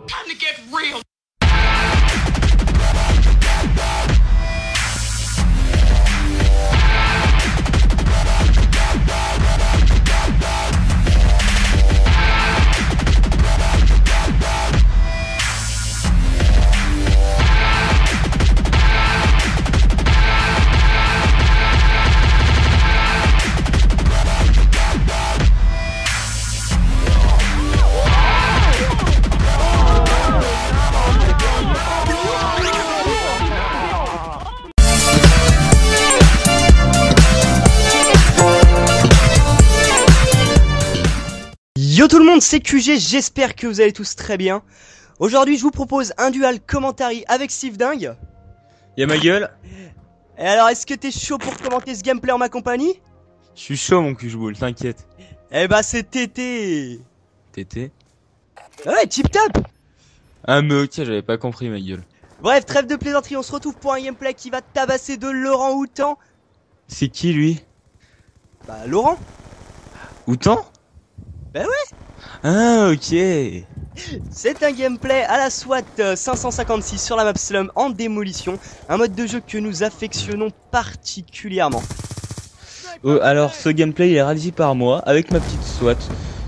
Time to get real. Yo tout le monde, c'est QG, j'espère que vous allez tous très bien. Aujourd'hui je vous propose un duel commentary avec Steve Dingue. Y'a ma gueule. Et alors est-ce que t'es chaud pour commenter ce gameplay en ma compagnie? Je suis chaud mon cul-boule, t'inquiète. Eh bah c'est Tété. Tété. Ouais, tip top. Ah mais ok, j'avais pas compris ma gueule. Bref, trêve de plaisanterie, on se retrouve pour un gameplay qui va tabasser de Laurent Houtan. C'est qui lui? Bah Laurent. Houtan? Bah ouais. Ah ok. C'est un gameplay à la SWAT 556 sur la map Slum en démolition. Un mode de jeu que nous affectionnons particulièrement. Alors ce gameplay il est réalisé par moi avec ma petite SWAT.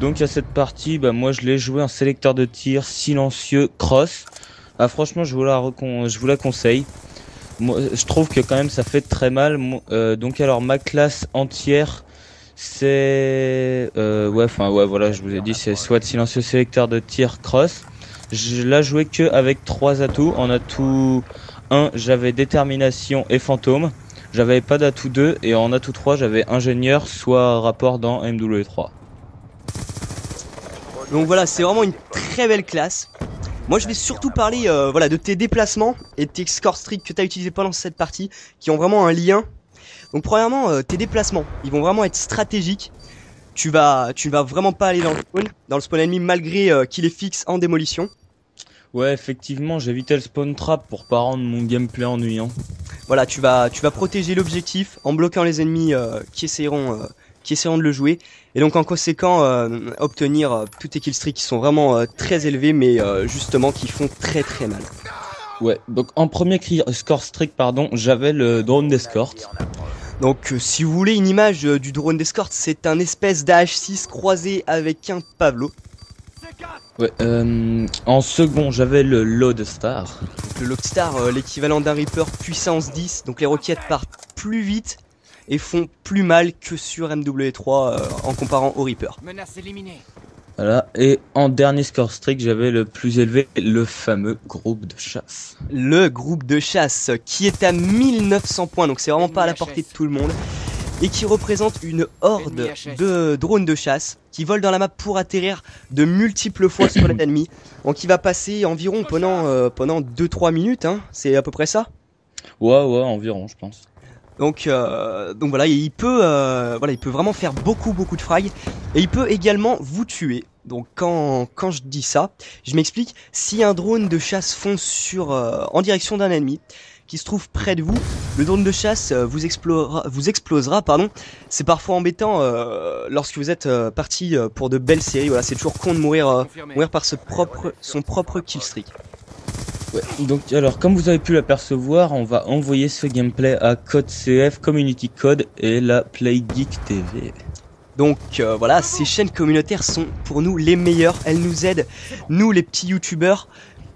Donc à cette partie, bah moi je l'ai joué en sélecteur de tir silencieux cross. Ah franchement je vous la conseille. Moi, je trouve que quand même ça fait très mal. Donc alors ma classe entière c'est voilà, je vous ai dit c'est SWAT silencieux sélecteur de tir cross. Je l'ai joué que avec 3 atouts. En atout 1 j'avais détermination et fantôme. J'avais pas d'atout 2 et en atout 3 j'avais ingénieur soit rapport dans MW3. Donc voilà, c'est vraiment une très belle classe. Moi je vais surtout parler voilà, de tes déplacements et de tes score streaks que tu as utilisé pendant cette partie, qui ont vraiment un lien. Donc premièrement, tes déplacements, ils vont vraiment être stratégiques. Tu vas vraiment pas aller dans le spawn ennemi malgré qu'il est fixe en démolition. Ouais effectivement j'évitais le spawn trap pour pas rendre mon gameplay ennuyant. Voilà, tu vas protéger l'objectif en bloquant les ennemis qui essayeront de le jouer. Et donc en conséquent obtenir tous tes killstreaks qui sont vraiment très élevés mais justement qui font très très mal. Ouais, donc en premier score streak pardon, j'avais le drone d'escorte. Donc si vous voulez une image du drone d'escorte, c'est un espèce d'AH6 croisé avec un Pavlo. Ouais, en second j'avais le Loadstar. Donc le Loadstar, l'équivalent d'un Reaper puissance 10, donc les roquettes partent plus vite et font plus mal que sur MW3 en comparant au Reaper. Menace éliminée. Voilà, et en dernier score streak j'avais le plus élevé, le fameux groupe de chasse. Le groupe de chasse qui est à 1900 points, donc c'est vraiment pas à la portée de tout le monde. Et qui représente une horde de drones de chasse qui volent dans la map pour atterrir de multiples fois sur l'ennemi. Donc il va passer environ pendant 2-3 minutes, hein, c'est à peu près ça. Ouais, environ je pense. Donc voilà, il peut vraiment faire beaucoup de frags et il peut également vous tuer. Donc quand je dis ça, je m'explique. Si un drone de chasse fonce en direction d'un ennemi qui se trouve près de vous, le drone de chasse vous explosera, pardon. C'est parfois embêtant lorsque vous êtes parti pour de belles séries. Voilà, c'est toujours con de mourir par son propre killstreak. Ouais, donc alors comme vous avez pu l'apercevoir, on va envoyer ce gameplay à Code CF, Community Code et la Play Geek TV. Donc voilà, ces chaînes communautaires sont pour nous les meilleures, elles nous aident, nous les petits youtubeurs,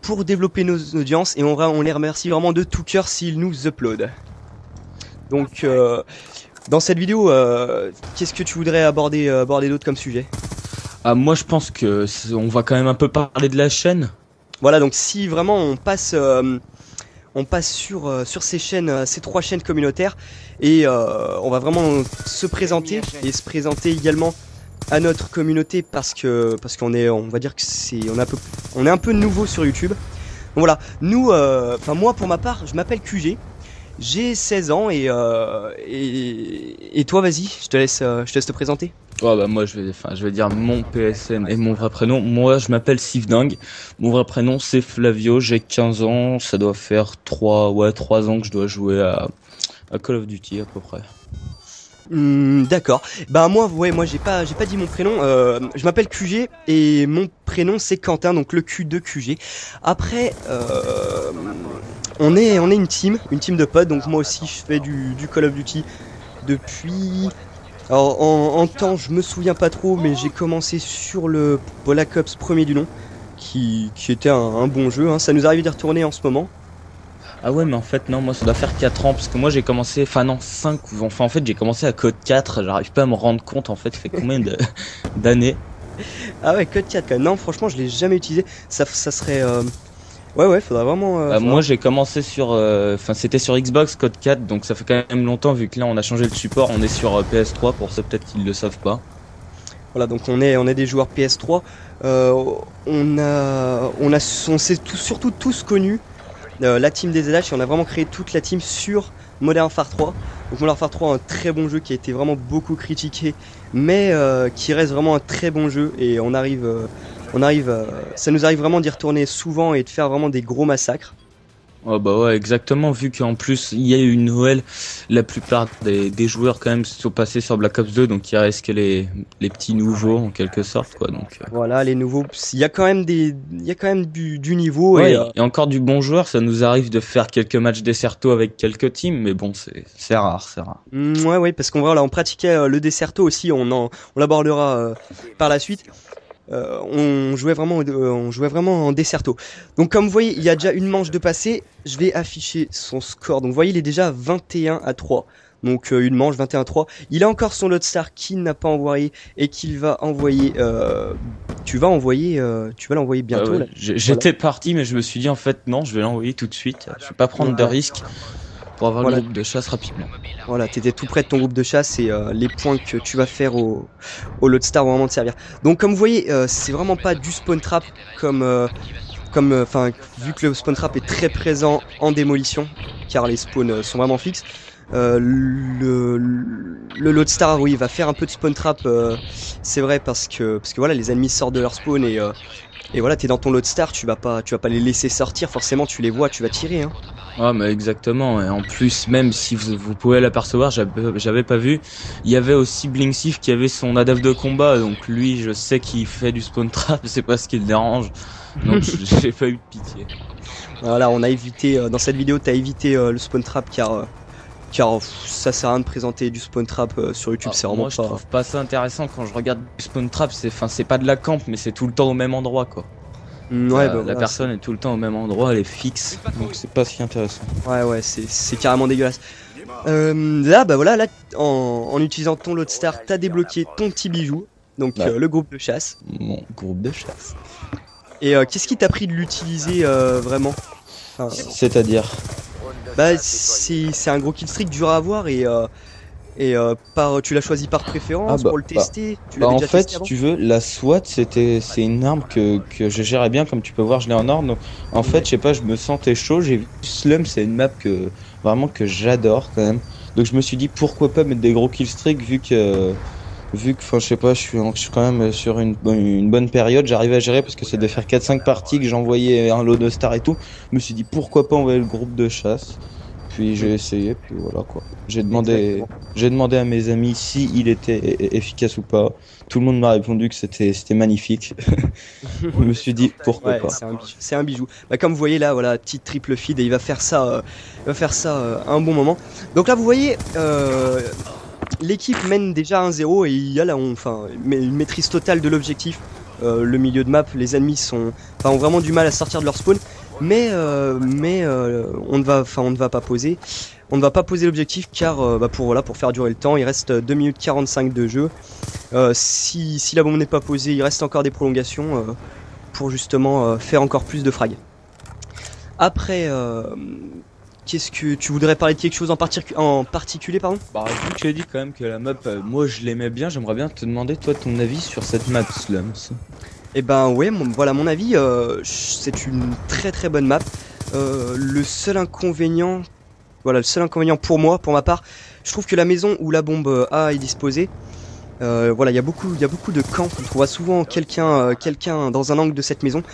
pour développer nos audiences et on les remercie vraiment de tout cœur s'ils nous uploadent. Donc dans cette vidéo, qu'est-ce que tu voudrais aborder d'autre comme sujet? Ah moi je pense que on va quand même un peu parler de la chaîne. Voilà, donc si vraiment on passe sur ces chaînes, ces 3 chaînes communautaires et on va vraiment se présenter et se présenter également à notre communauté parce qu'on est, on va dire que on est un peu nouveau sur YouTube. Donc voilà, nous, moi pour ma part, je m'appelle QG, j'ai 16 ans et toi vas-y, je te laisse te présenter. Oh bah moi je vais dire mon PSN et mon vrai prénom. Moi je m'appelle Steve Dingue. Mon vrai prénom c'est Flavio, j'ai 15 ans, ça doit faire 3 ans que je dois jouer à Call of Duty à peu près. D'accord. Bah moi, ouais, moi j'ai pas dit mon prénom. Je m'appelle QG et mon prénom c'est Quentin, donc le Q de QG. Après, on est une team de potes. Donc moi aussi, je fais du Call of Duty depuis. Alors en temps, je me souviens pas trop, mais j'ai commencé sur le Black Ops premier du nom, qui était un bon jeu. Hein. Ça nous arrive d'y retourner en ce moment. Ah ouais, mais en fait, non, moi ça doit faire 4 ans, parce que moi j'ai commencé, enfin non, 5 ou enfin en fait j'ai commencé à Code 4, j'arrive pas à me rendre compte en fait, ça fait combien d'années. Ah ouais, Code 4 quand même. Non, franchement, je l'ai jamais utilisé. Ça serait. Ouais, ouais, faudrait vraiment. Moi j'ai commencé sur, enfin c'était sur Xbox Code 4, donc ça fait quand même longtemps, vu que là on a changé le support, on est sur PS3, pour ceux peut-être qu'ils le savent pas. Voilà, donc on est des joueurs PS3. On s'est surtout tous connus, la team des ZH, et on a vraiment créé toute la team sur Modern Warfare 3. Donc Modern Warfare 3, un très bon jeu qui a été vraiment beaucoup critiqué, mais qui reste vraiment un très bon jeu. Et ça nous arrive vraiment d'y retourner souvent et de faire vraiment des gros massacres. Oh bah ouais, exactement, vu qu'en plus il y a eu une Noël, la plupart des joueurs quand même sont passés sur Black Ops 2, donc il reste que les petits nouveaux en quelque sorte quoi. Donc Voilà, les nouveaux, il y a quand même il y a quand même du niveau. ouais, et encore du bon joueur, ça nous arrive de faire quelques matchs Desserto avec quelques teams, mais bon c'est rare, c'est rare. Ouais, ouais, parce qu'on voilà, on pratiquait le Desserto aussi, on l'abordera par la suite. On jouait vraiment en Desserto. Donc comme vous voyez, il y a déjà une manche de passé. Je vais afficher son score. Donc vous voyez, il est déjà 21-3. Donc une manche 21-3. Il a encore son Loadstar qu'il n'a pas envoyé et qu'il va envoyer. Tu vas l'envoyer bientôt. Ouais. Là. J'étais parti, mais je me suis dit en fait non, je vais l'envoyer tout de suite. Je vais pas prendre de risques pour avoir le groupe de chasse rapidement. Voilà, t'étais tout près de ton groupe de chasse et les points que tu vas faire au Loadstar vont vraiment te servir. Donc comme vous voyez, c'est vraiment pas du spawn trap vu que le spawn trap est très présent en démolition, car les spawns sont vraiment fixes. Le Loadstar, oui, va faire un peu de spawn trap, c'est vrai parce que voilà, les ennemis sortent de leur spawn et voilà, t'es dans ton Loadstar, tu vas pas les laisser sortir, forcément tu les vois, tu vas tirer. Hein. Ah mais exactement, et en plus même si vous pouvez l'apercevoir, j'avais pas vu, il y avait aussi Blinksif qui avait son adepte de combat, donc lui je sais qu'il fait du spawn trap, c'est pas ce qui le dérange, donc j'ai pas eu de pitié. Voilà, on a évité, dans cette vidéo t'as évité le spawn trap car ça sert à rien de présenter du spawn trap sur YouTube, c'est vraiment moi, je trouve pas ça intéressant quand je regarde du spawn trap, c'est pas de la camp, mais c'est tout le temps au même endroit quoi. Ouais, bah, la personne est tout le temps au même endroit, elle est fixe, donc c'est pas si intéressant. Ouais, c'est carrément dégueulasse. Là, bah voilà, là, en utilisant ton Loadstar, t'as débloqué ton petit bijou, donc le groupe de chasse. Mon groupe de chasse. Et qu'est-ce qui t'a pris de l'utiliser vraiment? C'est-à-dire? Bah, c'est un gros killstreak dur à avoir et tu l'as choisi par préférence pour le tester. Tu l'avais en déjà fait, testé si avant tu veux, la SWAT, c'est une arme que je gérais bien, comme tu peux voir, je l'ai en ordre. Donc, en fait, je sais pas, je me sentais chaud. J'ai vu Slum, c'est une map que j'adore quand même. Donc, je me suis dit pourquoi pas mettre des gros killstreaks enfin, je sais pas, je suis quand même sur une bonne période. J'arrivais à gérer parce que ça devait faire 4-5 parties que j'envoyais un lot de stars et tout. Je me suis dit pourquoi pas envoyer le groupe de chasse. Puis j'ai essayé, puis voilà quoi. J'ai demandé à mes amis si il était efficace ou pas. Tout le monde m'a répondu que c'était magnifique. Je me suis dit pourquoi pas. C'est un bijou. Bah, comme vous voyez là, voilà, petit triple feed et il va faire ça un bon moment. Donc là vous voyez, l'équipe mène déjà 1-0 et il y a là une maîtrise totale de l'objectif. Le milieu de map, les ennemis ont vraiment du mal à sortir de leur spawn. Mais on ne va pas poser l'objectif car pour faire durer le temps, il reste 2 minutes 45 de jeu. Si la bombe n'est pas posée, il reste encore des prolongations pour justement faire encore plus de frags. Après, qu'est-ce que tu voudrais parler de quelque chose en particulier, pardon? Bah, vu que tu as dit quand même que la map, moi je l'aimais bien, j'aimerais bien te demander toi ton avis sur cette map Slums. Eh ben ouais, voilà mon avis, c'est une très très bonne map. Le seul inconvénient pour moi, pour ma part, je trouve que la maison où la bombe A est disposée, voilà, il y a beaucoup de camps. On trouvera souvent quelqu'un dans un angle de cette maison.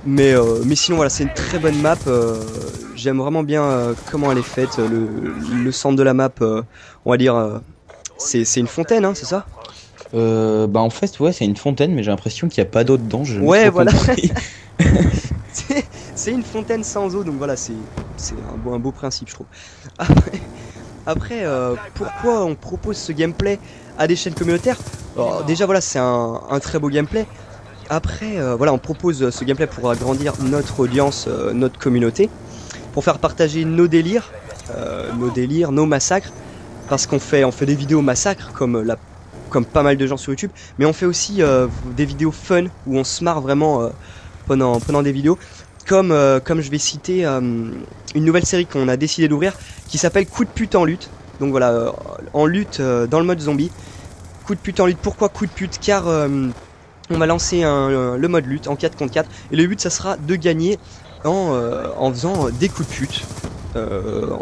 Mais sinon voilà, c'est une très bonne map. J'aime vraiment bien comment elle est faite. Le centre de la map, on va dire, c'est une fontaine, hein, c'est ça? Bah en fait ouais c'est une fontaine mais j'ai l'impression qu'il n'y a pas d'eau dedans, je n'ai Ouais, pas voilà. compris. C'est une fontaine sans eau, donc voilà, c'est un beau principe, je trouve. Après, pourquoi on propose ce gameplay à des chaînes communautaires? Alors, déjà, voilà, c'est un très beau gameplay. Après, voilà, on propose ce gameplay pour agrandir notre audience, notre communauté, pour faire partager nos délires, nos massacres, parce on fait des vidéos massacres comme pas mal de gens sur YouTube, mais on fait aussi des vidéos fun où on se marre vraiment pendant des vidéos. Comme je vais citer une nouvelle série qu'on a décidé d'ouvrir qui s'appelle Coup de pute en lutte. Donc voilà, en lutte dans le mode zombie. Coup de pute en lutte, pourquoi coup de pute? Car on va lancer le mode lutte en 4 contre 4 et le but ça sera de gagner en faisant des coups de pute,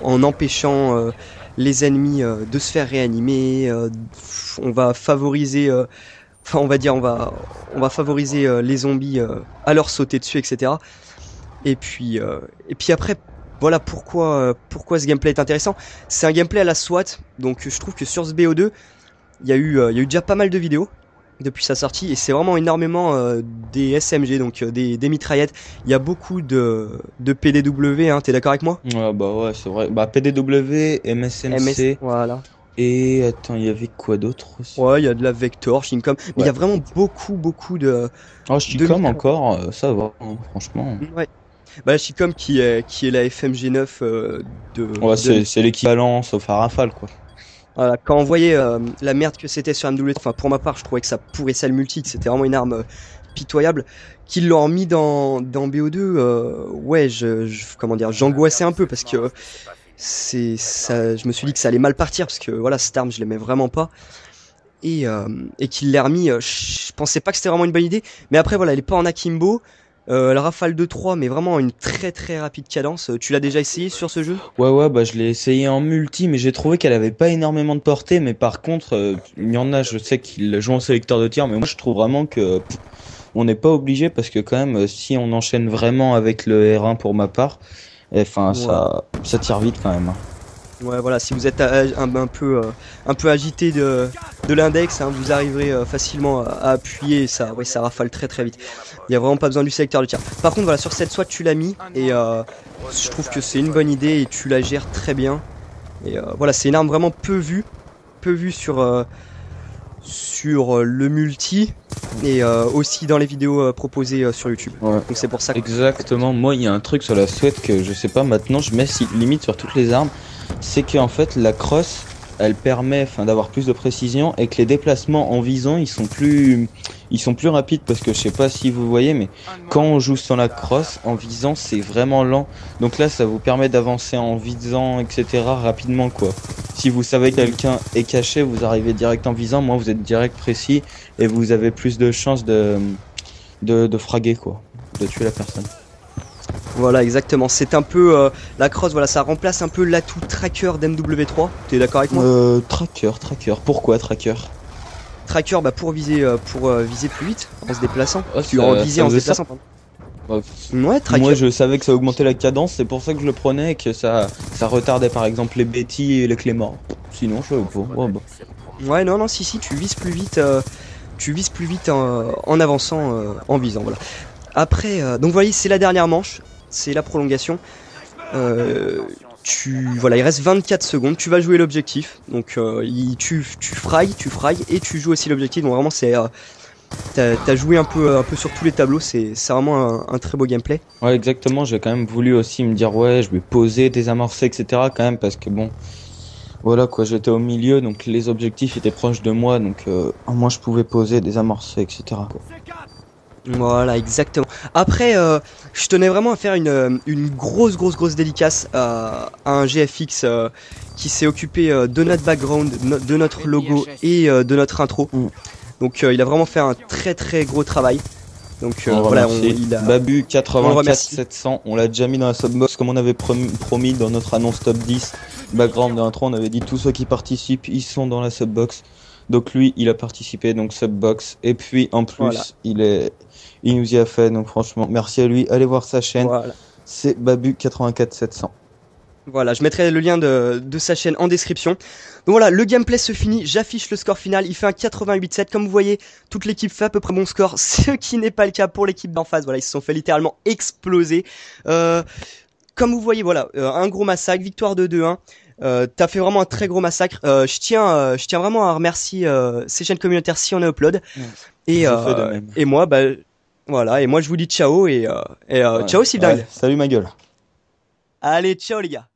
en empêchant les ennemis de se faire réanimer. On va favoriser, enfin on va favoriser les zombies à leur sauter dessus, etc. Et puis après, voilà pourquoi ce gameplay est intéressant. C'est un gameplay à la SWAT, donc je trouve que sur ce BO2, il y a eu déjà pas mal de vidéos depuis sa sortie, et c'est vraiment énormément des SMG, donc des mitraillettes. Il y a beaucoup de PDW, hein, t'es d'accord avec moi? Ouais bah ouais c'est vrai, bah PDW, MSMC Voilà. et attends il y avait quoi d'autre aussi? Ouais, il y a de la Vector, Shincom, mais il y Ouais. a vraiment beaucoup Oh de Chicom encore, ça va hein, franchement. Ouais. Bah, la Shincom qui est la FMG9 Ouais de c'est l'équivalent sauf à Rafale quoi. Voilà, quand on voyait la merde que c'était sur MW, enfin pour ma part je trouvais que ça pourrissait le multi, que c'était vraiment une arme pitoyable, qu'ils l'ont mis dans BO2, ouais comment dire, j'angoissais un peu parce que c'est ça, je me suis dit que ça allait mal partir parce que voilà, cette arme je l'aimais vraiment pas, et qu'il l'ait remis, je pensais pas que c'était vraiment une bonne idée, mais après voilà, elle est pas en akimbo. La Rafale 2-3, mais vraiment une très rapide cadence. Tu l'as déjà essayé sur ce jeu? Ouais bah je l'ai essayé en multi mais j'ai trouvé qu'elle avait pas énormément de portée, mais par contre il y en a je sais qu'ils jouent en sélecteur de tir mais moi je trouve vraiment que on n'est pas obligé parce que quand même si on enchaîne vraiment avec le R1 pour ma part, enfin Ouais. ça tire vite quand même, hein. Ouais, voilà, si vous êtes un peu agité de l'index, hein, vous arriverez facilement à appuyer, et ça, ouais, ça rafale très vite. Il n'y a vraiment pas besoin du sélecteur de tir. Par contre, voilà, sur cette SWAT, tu l'as mis, et je trouve que c'est une bonne idée, et tu la gères très bien. Et voilà, c'est une arme vraiment peu vue sur le multi, et aussi dans les vidéos proposées sur YouTube. Ouais. Donc c'est pour ça que... Exactement, moi il y a un truc sur la Sweat que je sais pas maintenant, je mets limite sur toutes les armes, c'est qu'en fait la crosse elle permet d'avoir plus de précision et que les déplacements en visant ils sont plus rapides parce que je sais pas si vous voyez mais quand on joue sans la crosse en visant c'est vraiment lent, donc là ça vous permet d'avancer en visant etc rapidement quoi. Si vous savez que quelqu'un est caché vous arrivez direct en visant, moi vous êtes direct précis et vous avez plus de chances de fraguer quoi, de tuer la personne. Voilà, exactement. C'est un peu la crosse, voilà, ça remplace un peu l'atout tracker d'MW3. T'es d'accord avec moi? Tracker. Pourquoi tracker? Tracker, bah pour viser plus vite en se déplaçant. Oh, Tu en viser en se faisait ça. déplaçant. Pardon. Ouais, Ouais, tracker. moi je savais que ça augmentait la cadence, c'est pour ça que je le prenais et que ça retardait par exemple les Betty et les Clément. Sinon je savais pas. Ouais, bah. Ouais, non, si, tu vises plus vite. Tu vises plus vite en avançant, en visant. Voilà. Après, donc vous voyez, c'est la dernière manche, c'est la prolongation. Voilà, il reste 24 secondes, tu vas jouer l'objectif. Donc tu frailles et tu joues aussi l'objectif. Donc vraiment c'est t'as joué un peu sur tous les tableaux, c'est vraiment un très beau gameplay. Ouais exactement, j'ai quand même voulu aussi me dire ouais je vais poser, désamorcer etc quand même parce que bon voilà quoi, j'étais au milieu donc les objectifs étaient proches de moi donc moi je pouvais poser, désamorcer etc quoi. Voilà, exactement. Après, je tenais vraiment à faire une grosse dédicace à un GFX qui s'est occupé de notre background, de notre logo et de notre intro. Donc il a vraiment fait un très gros travail. Donc voilà, il a... Babu On le 84 remercie. 700, on l'a déjà mis dans la subbox comme on avait promis dans notre annonce top 10 background de l'intro, on avait dit tous ceux qui participent ils sont dans la subbox. Donc lui il a participé donc subbox et puis en plus Voilà. il nous y a fait donc franchement merci à lui, allez voir sa chaîne. Voilà. C'est Babu 84 700. Voilà, je mettrai le lien de sa chaîne en description. Donc voilà, le gameplay se finit, j'affiche le score final, il fait un 88-7. Comme vous voyez, toute l'équipe fait à peu près bon score, ce qui n'est pas le cas pour l'équipe d'en face. Voilà, ils se sont fait littéralement exploser. Comme vous voyez, voilà, un gros massacre, victoire de 2-1. T'as fait vraiment un très gros massacre. Je tiens vraiment à remercier ces chaînes communautaires si on upload. Ouais. Et, Je fais de même. et moi, bah, voilà, et moi je vous dis ciao et Ouais. ciao Sylvain. Ouais, salut ma gueule. Allez, ciao les gars.